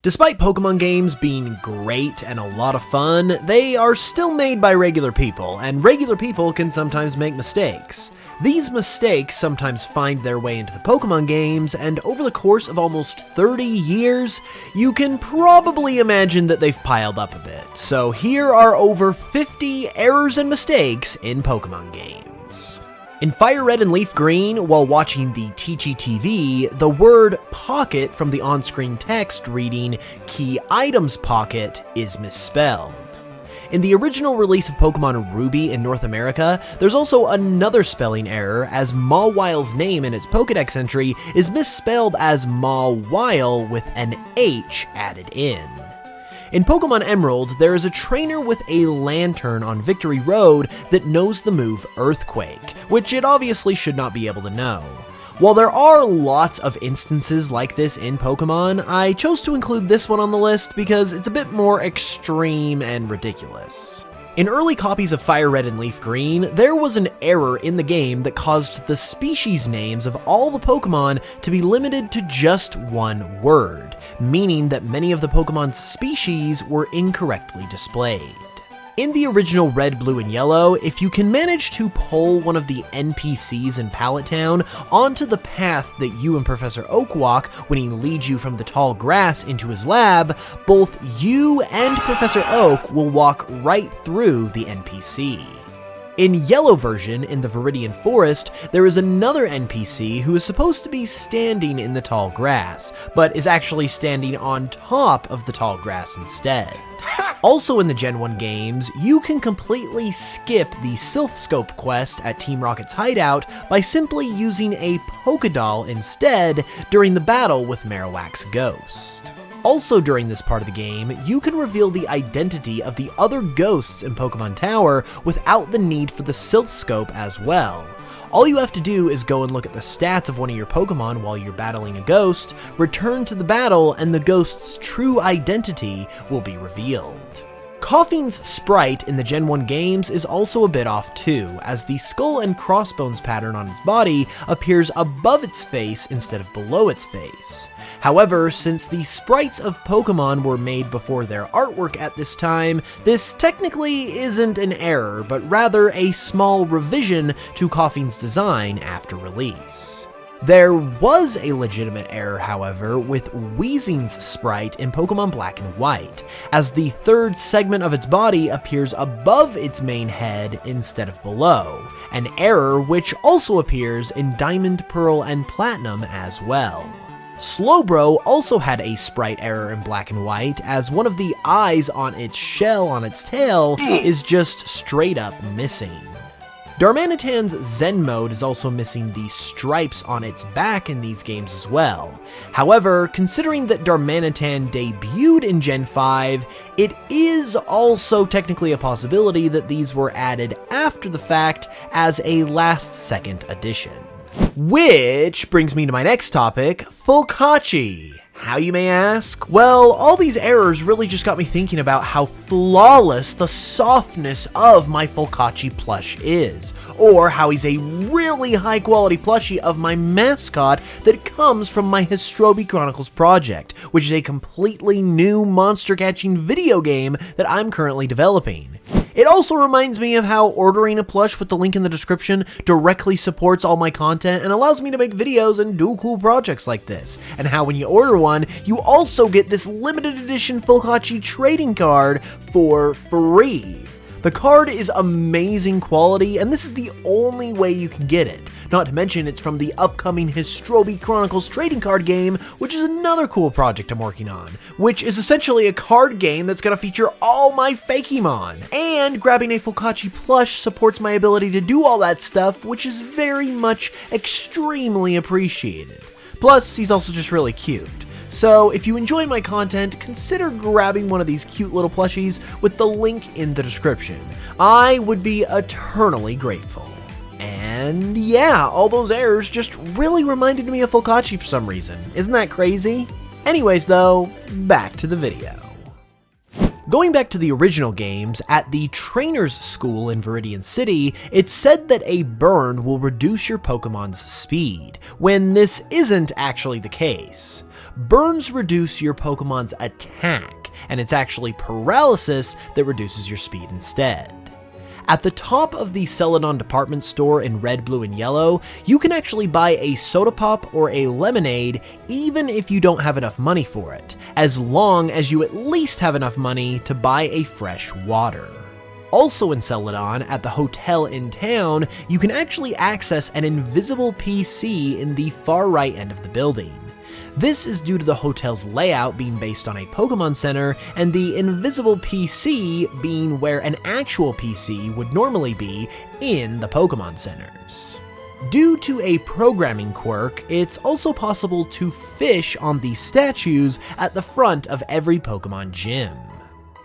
Despite Pokemon games being great and a lot of fun, they are still made by regular people, and regular people can sometimes make mistakes. These mistakes sometimes find their way into the Pokemon games, and over the course of almost 30 years, you can probably imagine that they've piled up a bit. So here are over 50 errors and mistakes in Pokemon games. In Fire Red and Leaf Green, while watching the Teachy TV, the word pocket from the on-screen text reading Key Items Pocket is misspelled. In the original release of Pokemon Ruby in North America, there's also another spelling error, as Mawile's name in its Pokedex entry is misspelled as Mawile with an H added in. In Pokemon Emerald, there is a trainer with a lantern on Victory Road that knows the move Earthquake, which it obviously should not be able to know. While there are lots of instances like this in Pokemon, I chose to include this one on the list because it's a bit more extreme and ridiculous. In early copies of Fire Red and Leaf Green, there was an error in the game that caused the species names of all the Pokemon to be limited to just one word, meaning that many of the Pokemon's species were incorrectly displayed. In the original Red, Blue, and Yellow, if you can manage to pull one of the NPCs in Pallet Town onto the path that you and Professor Oak walk when he leads you from the tall grass into his lab, both you and Professor Oak will walk right through the NPC. In Yellow version, in the Viridian Forest, there is another NPC who is supposed to be standing in the tall grass, but is actually standing on top of the tall grass instead. Also in the Gen 1 games, you can completely skip the Sylph Scope quest at Team Rocket's hideout by simply using a Pokédoll instead during the battle with Marowak's ghost. Also during this part of the game, you can reveal the identity of the other ghosts in Pokemon Tower without the need for the Sylph Scope as well. All you have to do is go and look at the stats of one of your Pokemon while you're battling a ghost, return to the battle, and the ghost's true identity will be revealed. Koffing's sprite in the Gen 1 games is also a bit off too, as the skull and crossbones pattern on its body appears above its face instead of below its face. However, since the sprites of Pokemon were made before their artwork at this time, this technically isn't an error, but rather a small revision to Koffing's design after release. There was a legitimate error, however, with Weezing's sprite in Pokemon Black and White, as the third segment of its body appears above its main head instead of below, an error which also appears in Diamond, Pearl, and Platinum as well. Slowbro also had a sprite error in Black and White, as one of the eyes on its shell on its tail is just straight up missing. Darmanitan's Zen mode is also missing the stripes on its back in these games as well. However, considering that Darmanitan debuted in Gen 5, it is also technically a possibility that these were added after the fact as a last-second addition. Which brings me to my next topic, Fulkachi. How, you may ask? Well, all these errors really just got me thinking about how flawless the softness of my Fulkachi plush is, or how he's a really high quality plushie of my mascot that comes from my Histrobi Chronicles project, which is a completely new monster catching video game that I'm currently developing. It also reminds me of how ordering a plush with the link in the description directly supports all my content and allows me to make videos and do cool projects like this, and how when you order one, you also get this limited edition Fulkachi trading card for free. The card is amazing quality, and this is the only way you can get it. Not to mention, it's from the upcoming Histrobi Chronicles trading card game, which is another cool project I'm working on, which is essentially a card game that's going to feature all my Fakemon. And grabbing a Fulkachi plush supports my ability to do all that stuff, which is very much extremely appreciated. Plus, he's also just really cute. So if you enjoy my content, consider grabbing one of these cute little plushies with the link in the description. I would be eternally grateful. And yeah, all those errors just really reminded me of Fulkachi for some reason. Isn't that crazy? Anyways though, back to the video. Going back to the original games, at the Trainer's School in Viridian City, it's said that a burn will reduce your Pokemon's speed, when this isn't actually the case. Burns reduce your Pokemon's attack, and it's actually paralysis that reduces your speed instead. At the top of the Celadon department store in red, blue, and yellow, you can actually buy a soda pop or a lemonade even if you don't have enough money for it, as long as you at least have enough money to buy a fresh water. Also in Celadon, at the hotel in town, you can actually access an invisible PC in the far right end of the building. This is due to the hotel's layout being based on a Pokemon Center, and the invisible PC being where an actual PC would normally be in the Pokemon Centers. Due to a programming quirk, it's also possible to fish on the statues at the front of every Pokemon gym.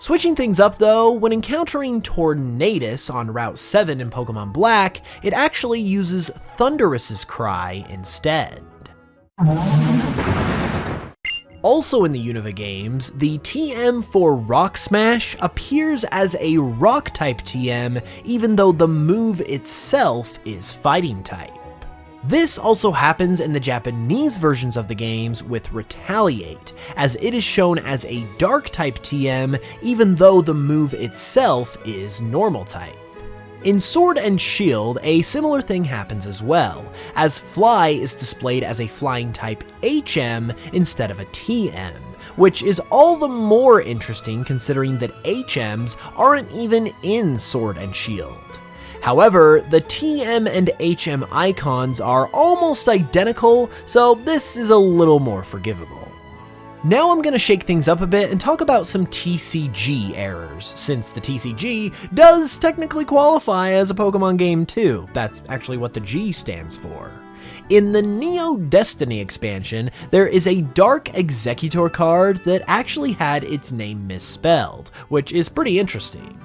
Switching things up though, when encountering Tornadus on Route 7 in Pokemon Black, it actually uses Thunderous's cry instead. Also in the Unova games, the TM for Rock Smash appears as a Rock-type TM, even though the move itself is Fighting-type. This also happens in the Japanese versions of the games with Retaliate, as it is shown as a Dark-type TM, even though the move itself is Normal-type. In Sword and Shield, a similar thing happens as well, as Fly is displayed as a flying type HM instead of a TM, which is all the more interesting considering that HMs aren't even in Sword and Shield. However, the TM and HM icons are almost identical, so this is a little more forgivable. Now I'm going to shake things up a bit and talk about some TCG errors, since the TCG does technically qualify as a Pokemon game too. That's actually what the G stands for. In the Neo Destiny expansion, there is a Dark Executor card that actually had its name misspelled, which is pretty interesting.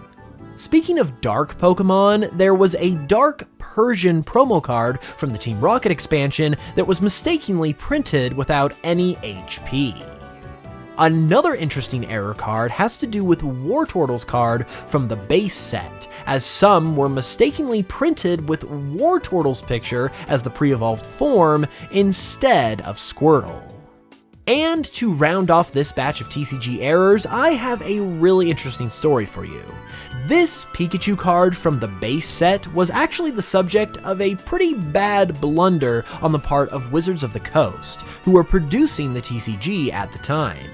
Speaking of dark Pokemon, there was a Dark Persian promo card from the Team Rocket expansion that was mistakenly printed without any HP. Another interesting error card has to do with Wartortle's card from the base set, as some were mistakenly printed with Wartortle's picture as the pre-evolved form instead of Squirtle. And to round off this batch of TCG errors, I have a really interesting story for you. This Pikachu card from the base set was actually the subject of a pretty bad blunder on the part of Wizards of the Coast, who were producing the TCG at the time.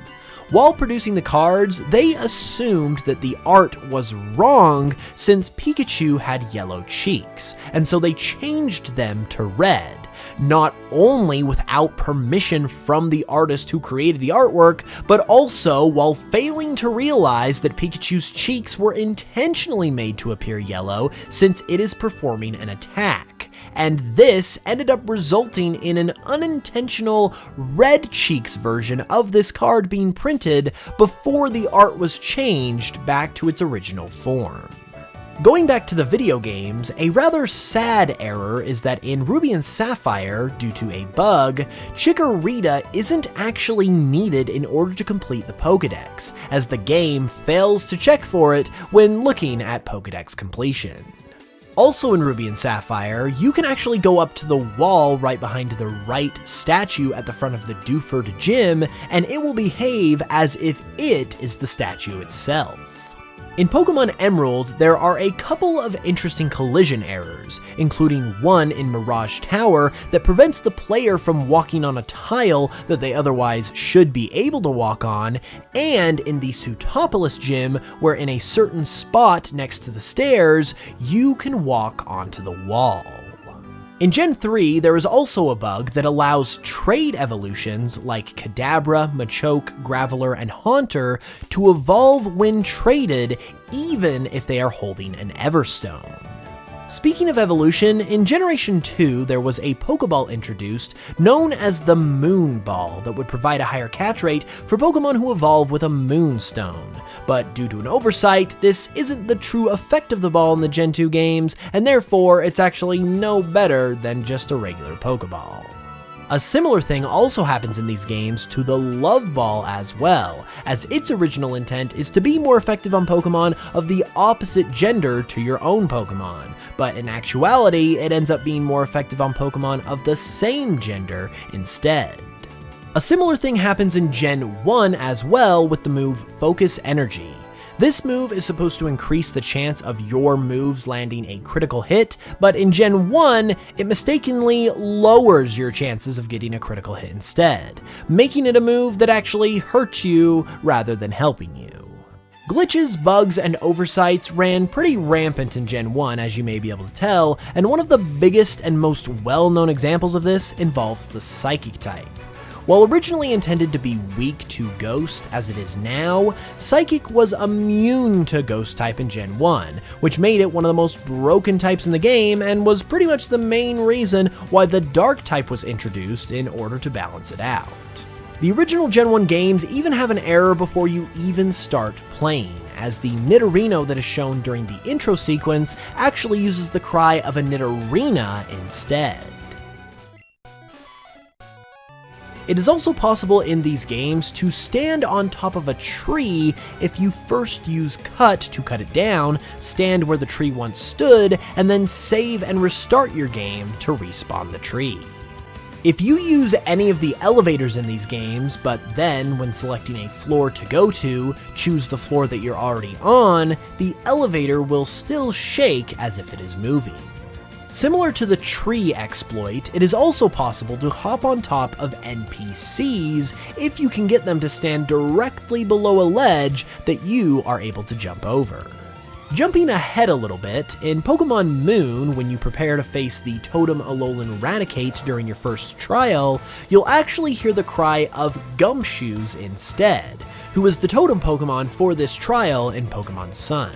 While producing the cards, they assumed that the art was wrong since Pikachu had yellow cheeks, and so they changed them to red, not only without permission from the artist who created the artwork, but also while failing to realize that Pikachu's cheeks were intentionally made to appear yellow since it is performing an attack. And this ended up resulting in an unintentional red cheeks version of this card being printed before the art was changed back to its original form. Going back to the video games, a rather sad error is that in Ruby and Sapphire, due to a bug, Chikorita isn't actually needed in order to complete the Pokédex, as the game fails to check for it when looking at Pokédex completion. Also in Ruby and Sapphire, you can actually go up to the wall right behind the right statue at the front of the Dewford Gym, and it will behave as if it is the statue itself. In Pokemon Emerald, there are a couple of interesting collision errors, including one in Mirage Tower that prevents the player from walking on a tile that they otherwise should be able to walk on, and in the Sutopolis Gym, where in a certain spot next to the stairs, you can walk onto the wall. In Gen 3, there is also a bug that allows trade evolutions like Kadabra, Machoke, Graveler, and Haunter to evolve when traded, even if they are holding an Everstone. Speaking of evolution, in Generation 2 there was a Pokeball introduced known as the Moon Ball that would provide a higher catch rate for Pokemon who evolve with a Moonstone. But due to an oversight, this isn't the true effect of the ball in the Gen 2 games, and therefore it's actually no better than just a regular Pokeball. A similar thing also happens in these games to the Love Ball as well, as its original intent is to be more effective on Pokémon of the opposite gender to your own Pokémon, but in actuality, it ends up being more effective on Pokémon of the same gender instead. A similar thing happens in Gen 1 as well with the move Focus Energy. This move is supposed to increase the chance of your moves landing a critical hit, but in Gen 1, it mistakenly lowers your chances of getting a critical hit instead, making it a move that actually hurts you rather than helping you. Glitches, bugs, and oversights ran pretty rampant in Gen 1, as you may be able to tell, and one of the biggest and most well-known examples of this involves the Psychic type. While originally intended to be weak to Ghost as it is now, Psychic was immune to Ghost type in Gen 1, which made it one of the most broken types in the game and was pretty much the main reason why the Dark type was introduced in order to balance it out. The original Gen 1 games even have an error before you even start playing, as the Nidorino that is shown during the intro sequence actually uses the cry of a Nidorina instead. It is also possible in these games to stand on top of a tree if you first use Cut to cut it down, stand where the tree once stood, and then save and restart your game to respawn the tree. If you use any of the elevators in these games, but then, when selecting a floor to go to, choose the floor that you're already on, the elevator will still shake as if it is moving. Similar to the tree exploit, it is also possible to hop on top of NPCs if you can get them to stand directly below a ledge that you are able to jump over. Jumping ahead a little bit, in Pokemon Moon, when you prepare to face the Totem Alolan Raticate during your first trial, you'll actually hear the cry of Gumshoes instead, who is the totem Pokemon for this trial in Pokemon Sun.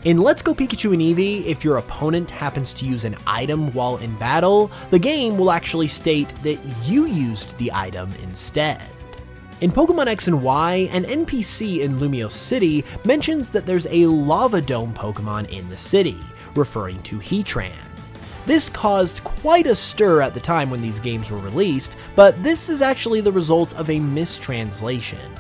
In Let's Go Pikachu and Eevee, if your opponent happens to use an item while in battle, the game will actually state that you used the item instead. In Pokemon X and Y, an NPC in Lumiose City mentions that there's a Lava Dome Pokemon in the city, referring to Heatran. This caused quite a stir at the time when these games were released, but this is actually the result of a mistranslation.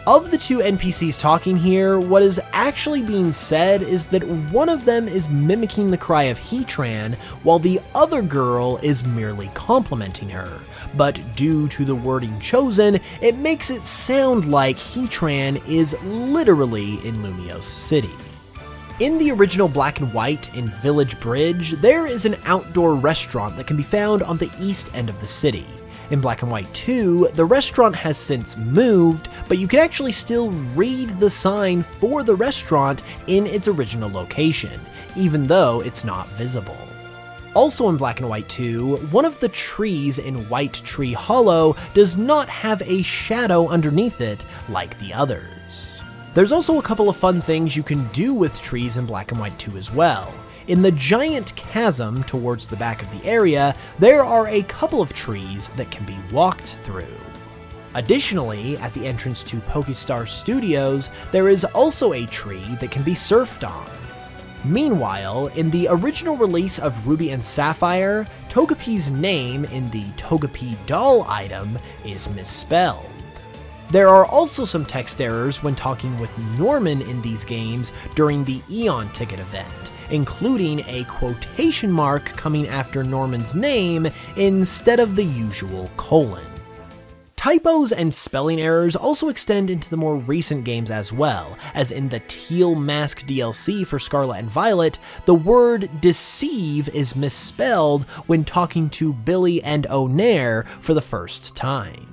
Of the two NPCs talking here, what is actually being said is that one of them is mimicking the cry of Heatran, while the other girl is merely complimenting her. But due to the wording chosen, it makes it sound like Heatran is literally in Lumiose City. In the original Black and White in Village Bridge, there is an outdoor restaurant that can be found on the east end of the city. In Black and White 2, the restaurant has since moved, but you can actually still read the sign for the restaurant in its original location, even though it's not visible. Also in Black and White 2, one of the trees in White Tree Hollow does not have a shadow underneath it like the others. There's also a couple of fun things you can do with trees in Black and White 2 as well. In the giant chasm towards the back of the area, there are a couple of trees that can be walked through. Additionally, at the entrance to Pokestar Studios, there is also a tree that can be surfed on. Meanwhile, in the original release of Ruby and Sapphire, Togepi's name in the Togepi doll item is misspelled. There are also some text errors when talking with Norman in these games during the Eon Ticket event, including a quotation mark coming after Norman's name instead of the usual colon. Typos and spelling errors also extend into the more recent games as well, as in the Teal Mask DLC for Scarlet and Violet, the word deceive is misspelled when talking to Billy and Onair for the first time.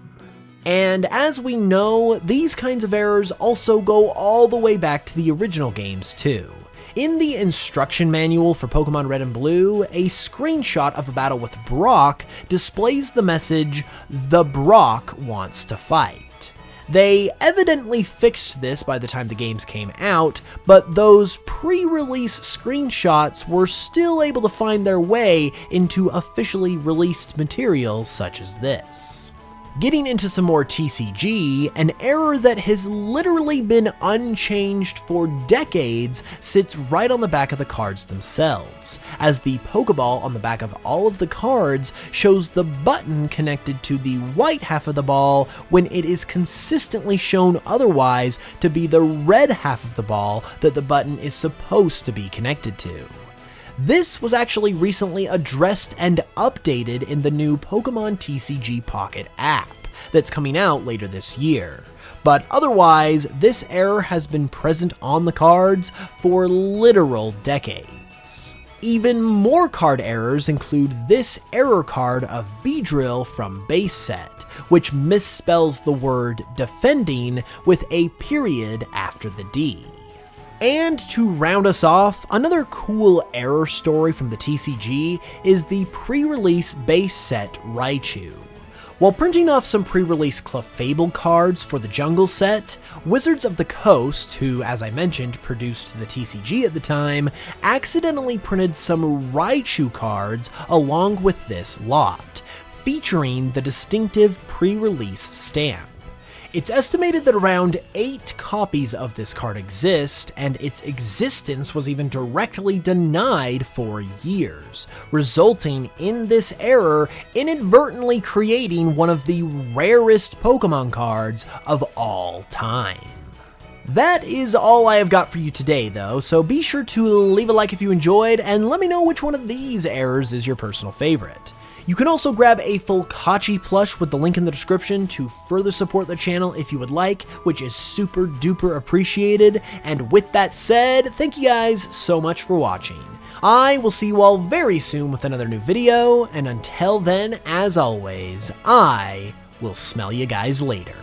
And as we know, these kinds of errors also go all the way back to the original games too. In the instruction manual for Pokemon Red and Blue, a screenshot of a battle with Brock displays the message, "The Brock wants to fight." They evidently fixed this by the time the games came out, but those pre-release screenshots were still able to find their way into officially released material such as this. Getting into some more TCG, an error that has literally been unchanged for decades sits right on the back of the cards themselves, as the Pokeball on the back of all of the cards shows the button connected to the white half of the ball when it is consistently shown otherwise to be the red half of the ball that the button is supposed to be connected to. This was actually recently addressed and updated in the new Pokémon TCG Pocket app that's coming out later this year. But otherwise, this error has been present on the cards for literal decades. Even more card errors include this error card of Beedrill from Base Set, which misspells the word defending with a period after the D. And to round us off, another cool error story from the TCG is the pre-release base set Raichu. While printing off some pre-release Clefable cards for the Jungle set, Wizards of the Coast, who as I mentioned produced the TCG at the time, accidentally printed some Raichu cards along with this lot, featuring the distinctive pre-release stamp. It's estimated that around 8 copies of this card exist, and its existence was even directly denied for years, resulting in this error inadvertently creating one of the rarest Pokemon cards of all time. That is all I have got for you today though, so be sure to leave a like if you enjoyed, and let me know which one of these errors is your personal favorite. You can also grab a Fulkachi plush with the link in the description to further support the channel if you would like, which is super duper appreciated. And with that said, thank you guys so much for watching. I will see you all very soon with another new video, and until then, as always, I will smell you guys later.